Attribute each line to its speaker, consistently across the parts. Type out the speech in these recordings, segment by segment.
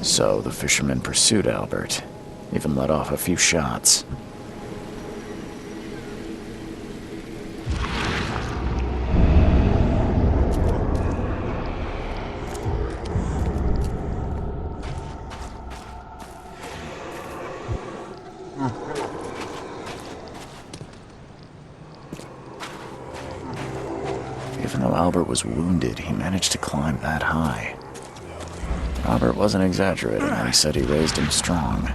Speaker 1: So the fisherman pursued Albert, even let off a few shots. Even though Albert was wounded, he managed to climb that high. Robert wasn't exaggerating when he said he raised him strong.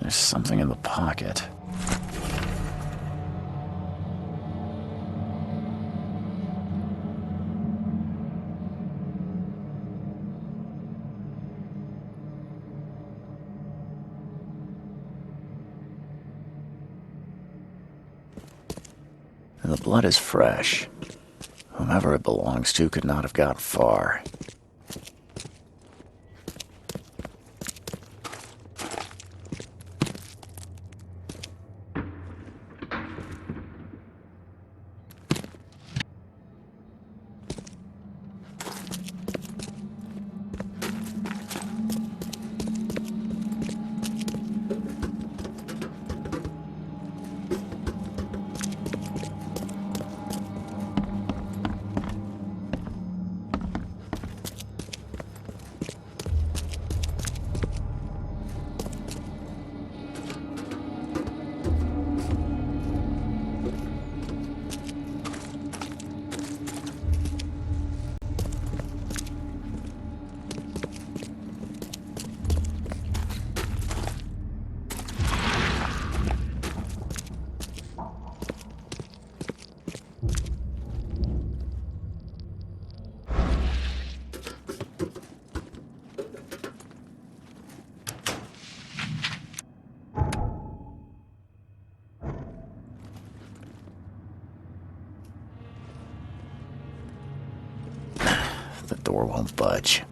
Speaker 1: There's something in the pocket. The blood is fresh. Whomever it belongs to could not have got far. The door won't budge.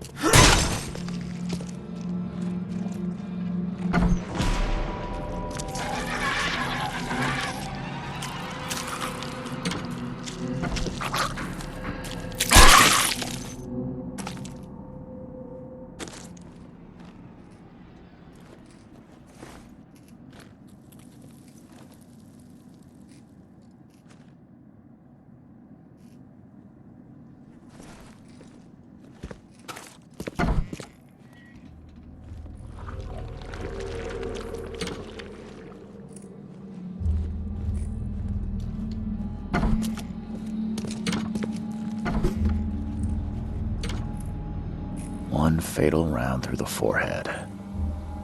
Speaker 1: One fatal round through the forehead.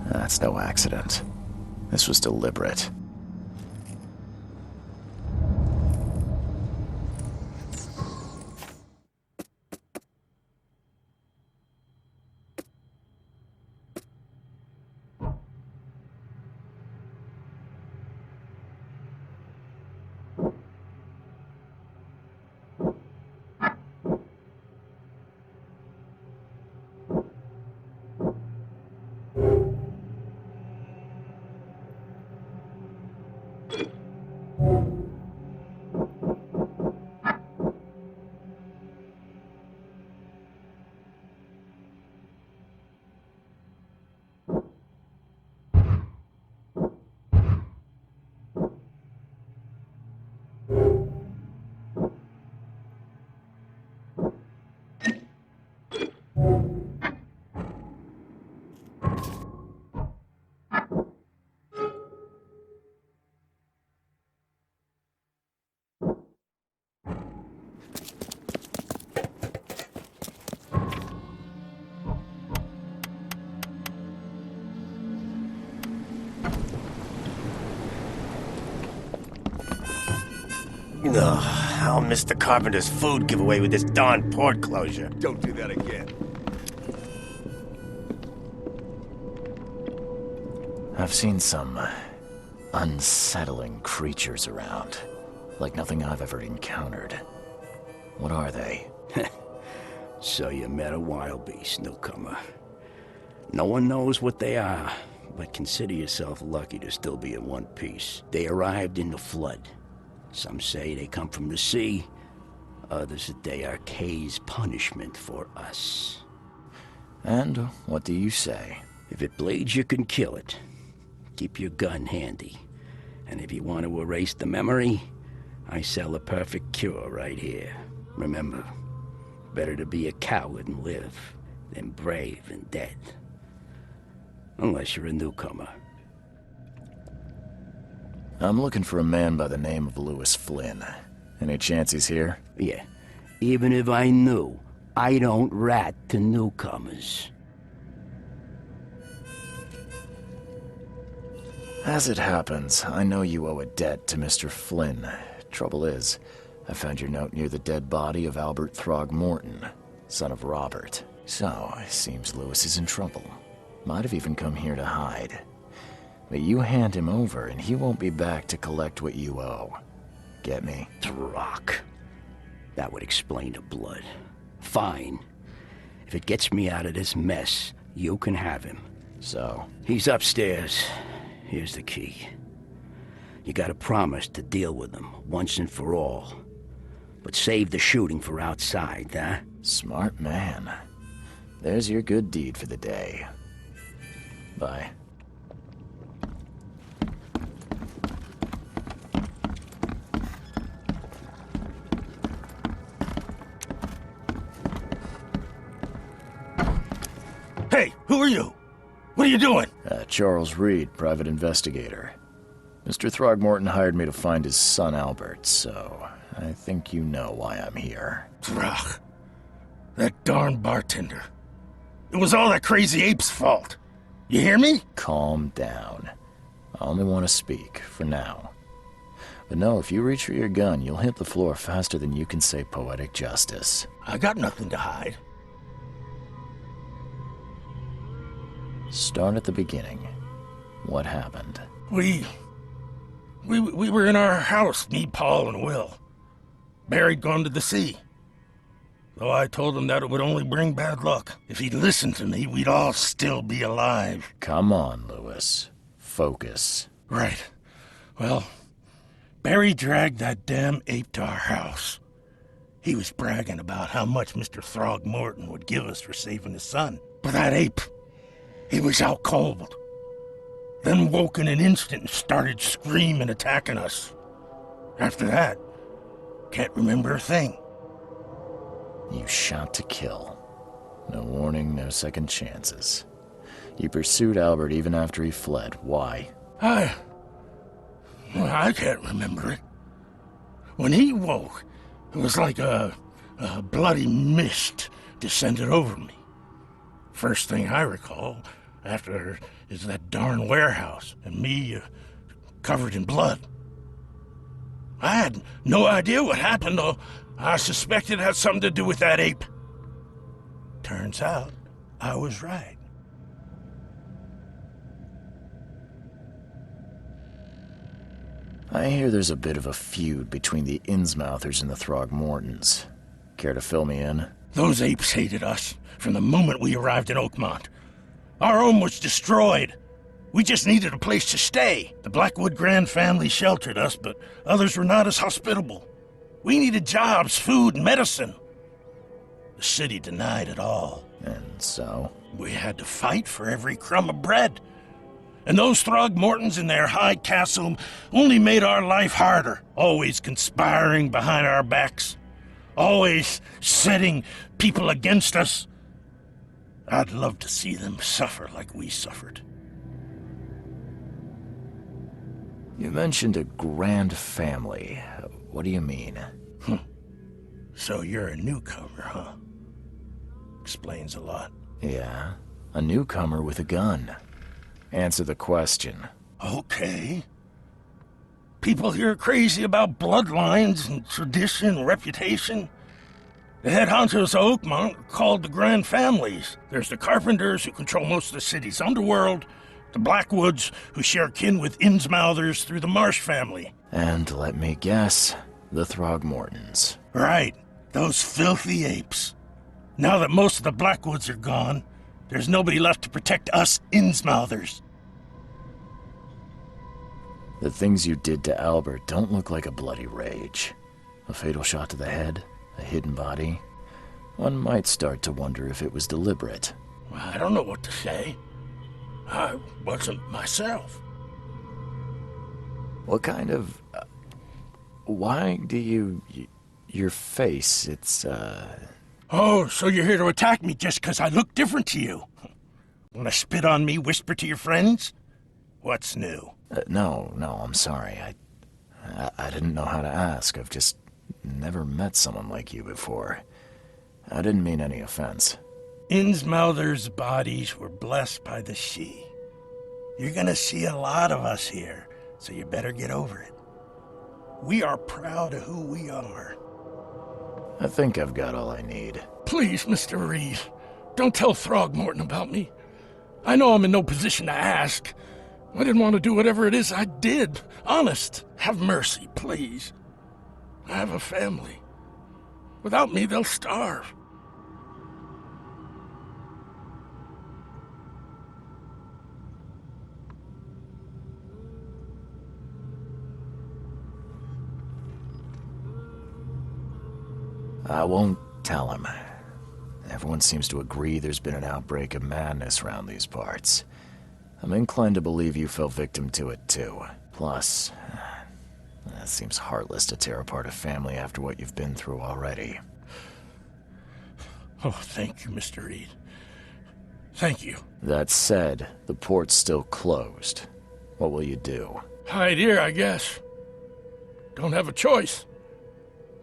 Speaker 1: That's no accident. This was deliberate.
Speaker 2: Ugh, I'll miss the carpenter's food giveaway with this darn port closure.
Speaker 3: Don't do that again.
Speaker 1: I've seen some unsettling creatures around, like nothing I've ever encountered. What are they?
Speaker 4: So you met a wild beast, newcomer. No one knows what they are, but consider yourself lucky to still be in one piece. They arrived in the flood. Some say they come from the sea. Others that they are Kay's punishment for us.
Speaker 1: And what do you say?
Speaker 4: If it bleeds, you can kill it. Keep your gun handy. And if you want to erase the memory, I sell a perfect cure right here. Remember, better to be a coward and live than brave and dead. Unless you're a newcomer.
Speaker 1: I'm looking for a man by the name of Lewis Flynn. Any chance he's here?
Speaker 4: Yeah. Even if I knew, I don't rat to newcomers.
Speaker 1: As it happens, I know you owe a debt to Mr. Flynn. Trouble is, I found your note near the dead body of Albert Throgmorton, son of Robert. So, it seems Lewis is in trouble. Might have even come here to hide. But you hand him over and he won't be back to collect what you owe. Get me?
Speaker 4: Rock. That would explain the blood. Fine. If it gets me out of this mess, you can have him.
Speaker 1: So?
Speaker 4: He's upstairs. Here's the key. You gotta promise to deal with him once and for all. But save the shooting for outside, huh?
Speaker 1: Smart man. There's your good deed for the day. Bye.
Speaker 3: Hey, who are you? What are you doing?
Speaker 1: Charles Reed, private investigator. Mr. Throgmorton hired me to find his son Albert, so I think you know why I'm here.
Speaker 3: Throg. That darn bartender. It was all that crazy ape's fault. You hear me?
Speaker 1: Calm down. I only want to speak, for now. But no, if you reach for your gun, you'll hit the floor faster than you can say poetic justice.
Speaker 3: I got nothing to hide.
Speaker 1: Start at the beginning. What happened?
Speaker 3: We were in our house, me, Paul, and Will. Barry'd gone to the sea. Though I told him that it would only bring bad luck. If he'd listened to me, we'd all still be alive.
Speaker 1: Come on, Lewis. Focus.
Speaker 3: Right. Well, Barry dragged that damn ape to our house. He was bragging about how much Mr. Throgmorton would give us for saving his son. But that ape, he was out cold. Then woke in an instant and started screaming, attacking us. After that, can't remember a thing.
Speaker 1: You shot to kill. No warning, no second chances. You pursued Albert even after he fled. Why?
Speaker 3: I can't remember it. When he woke, it was like a bloody mist descended over me. First thing I recall after is that darn warehouse and me covered in blood. I had no idea what happened, though. I suspected it had something to do with that ape. Turns out, I was right.
Speaker 1: I hear there's a bit of a feud between the Innsmouthers and the Throgmortons. Care to fill me in?
Speaker 3: Those apes hated us from the moment we arrived in Oakmont. Our home was destroyed. We just needed a place to stay. The Blackwood Grand family sheltered us, but others were not as hospitable. We needed jobs, food, and medicine. The city denied it all.
Speaker 1: And so?
Speaker 3: We had to fight for every crumb of bread. And those Throgmortons in their high castle only made our life harder, always conspiring behind our backs, always setting people against us. I'd love to see them suffer like we suffered.
Speaker 1: You mentioned a grand family. What do you mean?
Speaker 3: So you're a newcomer, huh? Explains a lot.
Speaker 1: Yeah, a newcomer with a gun. Answer the question.
Speaker 3: Okay. People here are crazy about bloodlines and tradition and reputation. The head honchos of Oakmont are called the Grand Families. There's the Carpenters, who control most of the city's underworld, the Blackwoods, who share kin with Innsmouthers through the Marsh family.
Speaker 1: And let me guess, the Throgmortons.
Speaker 3: Right, those filthy apes. Now that most of the Blackwoods are gone, there's nobody left to protect us Innsmouthers.
Speaker 1: The things you did to Albert don't look like a bloody rage. A fatal shot to the head, a hidden body. One might start to wonder if it was deliberate.
Speaker 3: I don't know what to say. I wasn't myself.
Speaker 1: What kind of... why do you... your face, it's,
Speaker 3: Oh, so you're here to attack me just because I look different to you? Wanna spit on me, whisper to your friends? What's new?
Speaker 1: No, I'm sorry. I didn't know how to ask. I've just never met someone like you before. I didn't mean any offense.
Speaker 3: Innsmouthers' bodies were blessed by the sea. You're gonna see a lot of us here, so you better get over it. We are proud of who we are.
Speaker 1: I think I've got all I need.
Speaker 3: Please, Mr. Reed, don't tell Throgmorton about me. I know I'm in no position to ask. I didn't want to do whatever it is I did. Honest, have mercy, please. I have a family. Without me, they'll starve.
Speaker 1: I won't tell him. Everyone seems to agree there's been an outbreak of madness around these parts. I'm inclined to believe you fell victim to it too. Plus, it seems heartless to tear apart a family after what you've been through already.
Speaker 3: Oh, thank you, Mr. Reed. Thank you.
Speaker 1: That said, the port's still closed. What will you do?
Speaker 3: Hide here, I guess. Don't have a choice.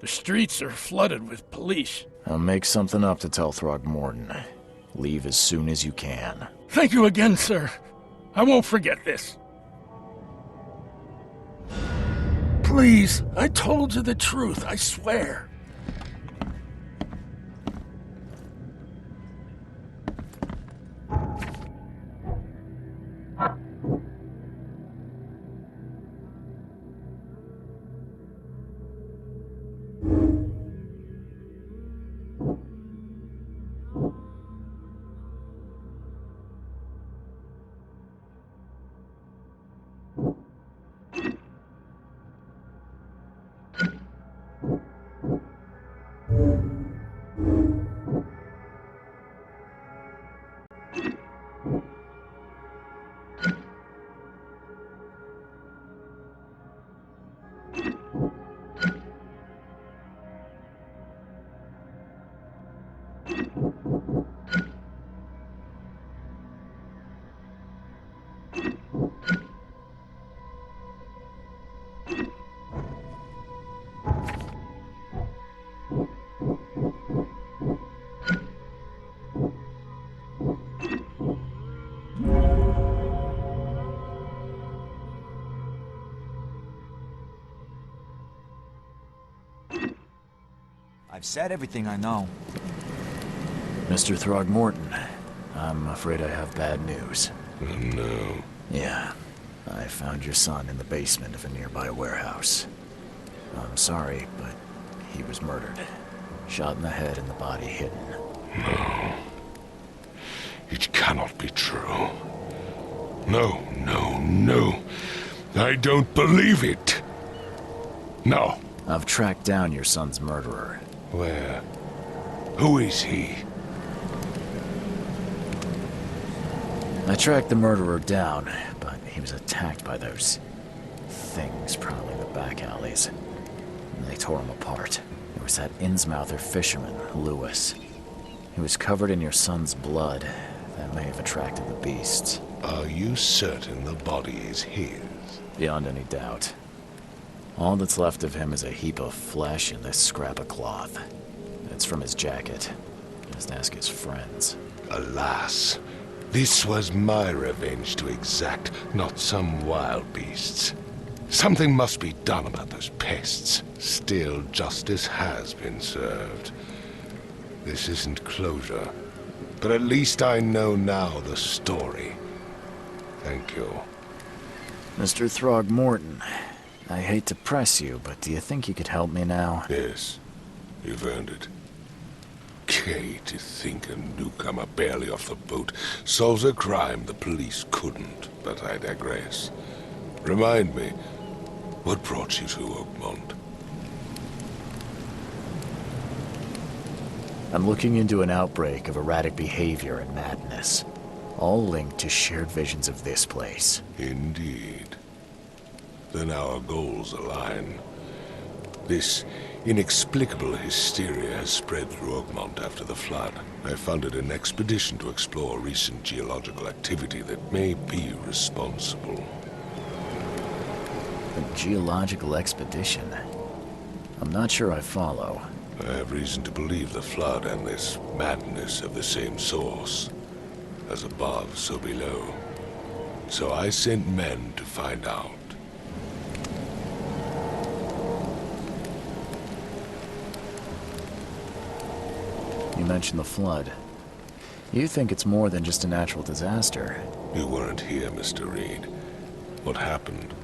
Speaker 3: The streets are flooded with police.
Speaker 1: I'll make something up to tell Throgmorton. Leave as soon as you can.
Speaker 3: Thank you again, sir. I won't forget this. Please, I told you the truth, I swear.
Speaker 5: I've said everything I know.
Speaker 1: Mr. Throgmorton, I'm afraid I have bad news.
Speaker 6: No.
Speaker 1: Yeah, I found your son in the basement of a nearby warehouse. I'm sorry, but he was murdered. Shot in the head and the body hidden.
Speaker 6: No. It cannot be true. No, no, no. I don't believe it. No.
Speaker 1: I've tracked down your son's murderer.
Speaker 6: Where? Who is he?
Speaker 1: I tracked the murderer down, but he was attacked by those things prowling in the back alleys. And they tore him apart. There was that Innsmouther fisherman, Lewis. He was covered in your son's blood. That may have attracted the beasts.
Speaker 6: Are you certain the body is his?
Speaker 1: Beyond any doubt. All that's left of him is a heap of flesh and this scrap of cloth. It's from his jacket. Just ask his friends.
Speaker 6: Alas, this was my revenge to exact, not some wild beast's. Something must be done about those pests. Still, justice has been served. This isn't closure, but at least I know now the story. Thank you.
Speaker 1: Mr. Throgmorton, I hate to press you, but do you think you could help me now?
Speaker 6: Yes, you've earned it. Okay, to think a newcomer barely off the boat solves a crime the police couldn't, but I digress. Remind me, what brought you to Oakmont?
Speaker 1: I'm looking into an outbreak of erratic behavior and madness, all linked to shared visions of this place.
Speaker 6: Indeed. Then our goals align. This inexplicable hysteria has spread through Oakmont after the flood. I funded an expedition to explore recent geological activity that may be responsible.
Speaker 1: A geological expedition? I'm not sure I follow.
Speaker 6: I have reason to believe the flood and this madness have the same source. As above, so below. So I sent men to find out.
Speaker 1: You mentioned the flood. You think it's more than just a natural disaster.
Speaker 6: You weren't here, Mr. Reed. What happened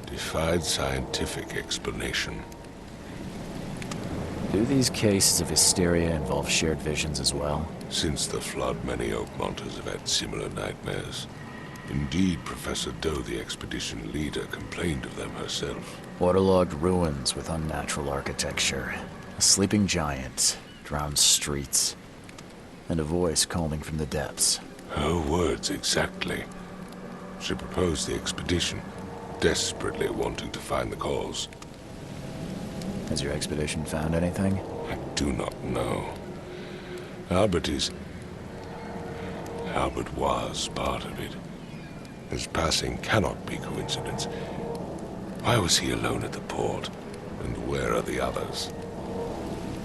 Speaker 6: defied scientific explanation.
Speaker 1: Do these cases of hysteria involve shared visions as well?
Speaker 6: Since the flood, many Oakmonters have had similar nightmares. Indeed, Professor Doe, the expedition leader, complained of them herself.
Speaker 1: Waterlogged ruins with unnatural architecture, a sleeping giant, drowned streets, and a voice calling from the depths.
Speaker 6: Her words exactly. She proposed the expedition, desperately wanting to find the cause.
Speaker 1: Has your expedition found anything?
Speaker 6: I do not know. Albert was part of it. His passing cannot be coincidence. Why was he alone at the port? And where are the others?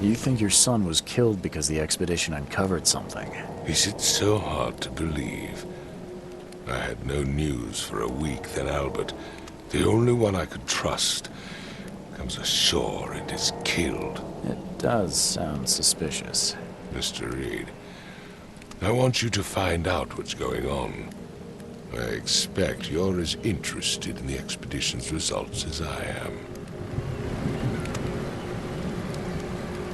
Speaker 1: You think your son was killed because the expedition uncovered something?
Speaker 6: Is it so hard to believe? I had no news for a week, then Albert, the only one I could trust, comes ashore and is killed.
Speaker 1: It does sound suspicious.
Speaker 6: Mr. Reed, I want you to find out what's going on. I expect you're as interested in the expedition's results as I am.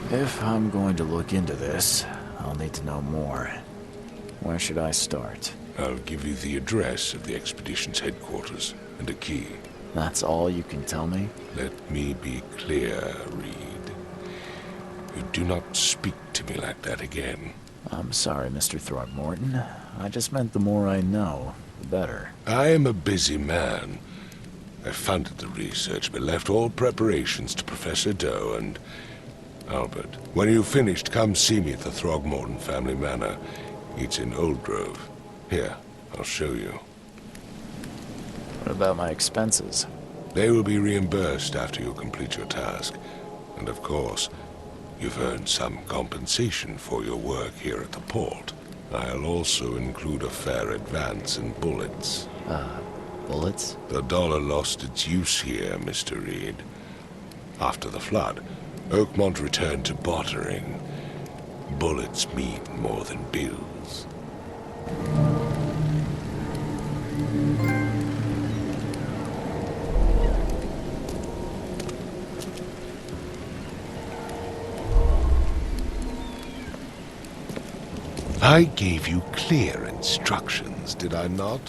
Speaker 1: If I'm going to look into this, I'll need to know more. Where should I start?
Speaker 6: I'll give you the address of the expedition's headquarters and a key.
Speaker 1: That's all you can tell me?
Speaker 6: Let me be clear, Reed. You do not speak to me like that again.
Speaker 1: I'm sorry, Mr. Throgmorton. I just meant the more I know, the better.
Speaker 6: I am a busy man. I funded the research, but left all preparations to Professor Doe and Albert. When you've finished, come see me at the Throgmorton family manor. It's in Old Grove. Here, I'll show you.
Speaker 1: What about my expenses?
Speaker 6: They will be reimbursed after you complete your task. And of course, you've earned some compensation for your work here at the port. I'll also include a fair advance in bullets.
Speaker 1: Bullets?
Speaker 6: The dollar lost its use here, Mr. Reed. After the flood, Oakmont returned to bartering. Bullets mean more than bills. I gave you clear instructions, did I not?